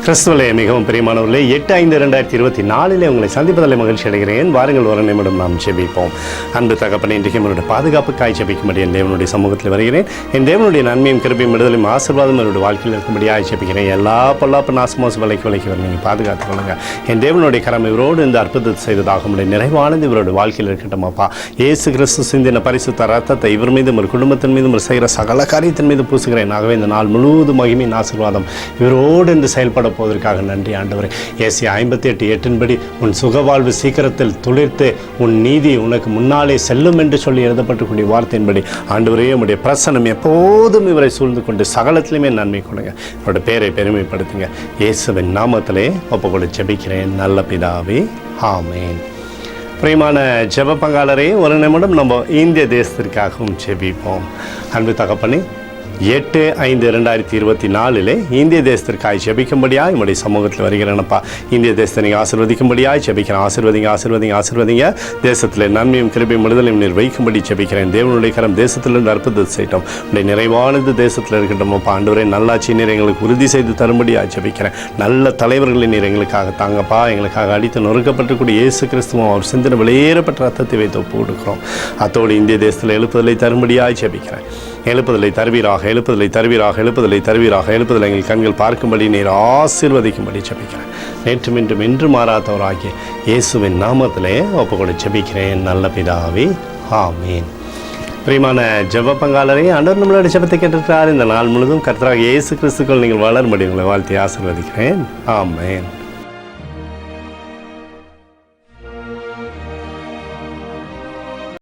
கிறிஸ்துவிலே மிகவும் பிரியமானவர்களே, 8/5/2024 உங்களை சந்திப்பதில் மகிழ்ச்சி அடைகிறேன். வாருங்கள், ஒரு நிமிடம் நாம் ஜெபிப்போம். அன்பு தகப்பனே, இன்றைக்கு என்னுடைய பாதுகாப்புக்காய் ஜெபிக்கும்படி என் தேவனுடைய சமூகத்தில் வருகிறேன். என் தேவனுடைய நன்மையும் கிருபையும் விடுதலையும் ஆசீர்வாதம் என்னுடைய வாழ்க்கையில் இருக்கும்படியாக ஜெபிக்கிறேன். எல்லா பொல்லாப்பு நாசமோச விலைக்கு வர நீங்கள் பாதுகாத்துக் கொள்ளுங்க. என் தேவனுடைய கரம் இவரோடு இந்த அற்புதத்தை செய்ததாக முடியும் நிறைவானது இவருடைய வாழ்க்கையில் இருக்கட்டும். அப்பா, இயேசு கிறிஸ்து சிந்தின பரிசுத்த ரத்தத்தை இவர் மீதும் ஒரு குடும்பத்தின் மீதும் செய்கிற சகல காரியத்தின் மீது பூசுகிறேன். ஆகவே இந்த நாள் முழுவதும் மகிமையின் ஆசீர்வாதம் இவரோடு என்று செயல்பட போவதற்காக நன்றி ஆண்டவரே. ஏசாயா 58:8 உன் சுகவாழ்வு சீக்கிரத்தில் துளிர்த்து உன் நீதி உனக்கு முன்னாலே செல்லும் என்று சொல்லி எழுதப்பட்டுக்கூடிய வார்த்தையின்படி ஆண்டவரே, உம்முடைய பிரசன்னம் எப்போதும் இவரை சூழ்ந்து கொண்டு சகலத்திலுமே நன்மை கொடுங்க. அவருடைய பேரை பெருமைப்படுத்துங்க. இயேசுவின் நாமத்திலே ஒப்புக்கொடு ஜெபிக்கிறேன் நல்ல பிதாவே, ஆமேன். பிரியமான ஜெப பங்காளரே, ஒரு நிமிடம் நம்ம இந்திய தேசத்திற்காகவும் ஜெபிப்போம். அன்பு தகப்பனே, 8/5/2024 இந்திய தேசத்திற்காக ஜெபிக்கும்படியாக என்னுடைய சமூகத்தில் வருகிறேனப்பா. இந்திய தேசத்தை நீங்கள் ஆசீர்வதிக்கும்படியாக ஜெபிக்கிறேன். ஆசீர்வதிங்க. தேசத்தில் நன்மையும் கிருபையும் விடுதலையும் நீர் வைக்கும்படி ஜெபிக்கிறேன். தேவனுடைய கரம் தேசத்திலிருந்து அற்புதத்தை செய்யட்டும். உடைய நிறைவானது தேசத்தில் இருக்கட்டும்ப்பா. ஆண்டவரே, நல்லாட்சி நீர் எங்களுக்கு உறுதி செய்து தரும்படியாக ஜெபிக்கிறேன். நல்ல தலைவர்களை நீர் எங்களுக்காக தாங்கப்பா. எங்களுக்காக அடித்து நொறுக்கப்பட்டுக்கூடிய இயேசு கிறிஸ்துவும் அவர் சிந்தனை வெளியேறப்பட்ட ரத்தத்தை வைத்து ஒப்பு கொடுக்கிறோம். அத்தோடு இந்திய தேசத்தில் எழுப்புதலை தரும்படியாக ஜெபிக்கிறேன். எழுப்புதலை தருவீராக, எங்கள் கண்கள் பார்க்கும்படி நீர் ஆசீர்வதிக்கும்படி ஜெபிக்கிறேன். நேற்று மீண்டும் என்று மாறாதவராகிய இயேசுவின் நாமத்திலே ஒப்புக்கொடு ஜெபிக்கிறேன் நல்ல பிதாவே, ஆமீன். பிரியமான ஜெப பங்காளரே, ஆண்டவர் நம்மளோட ஜெபத்தை கேட்டிருக்கிறார். இந்த நாள் முழுவதும் கர்த்தராகிய இயேசு கிறிஸ்துக்குள் நீங்கள் வளரும்படி உங்களை வாழ்த்தி ஆசீர்வதிக்கிறேன். ஆமேன்.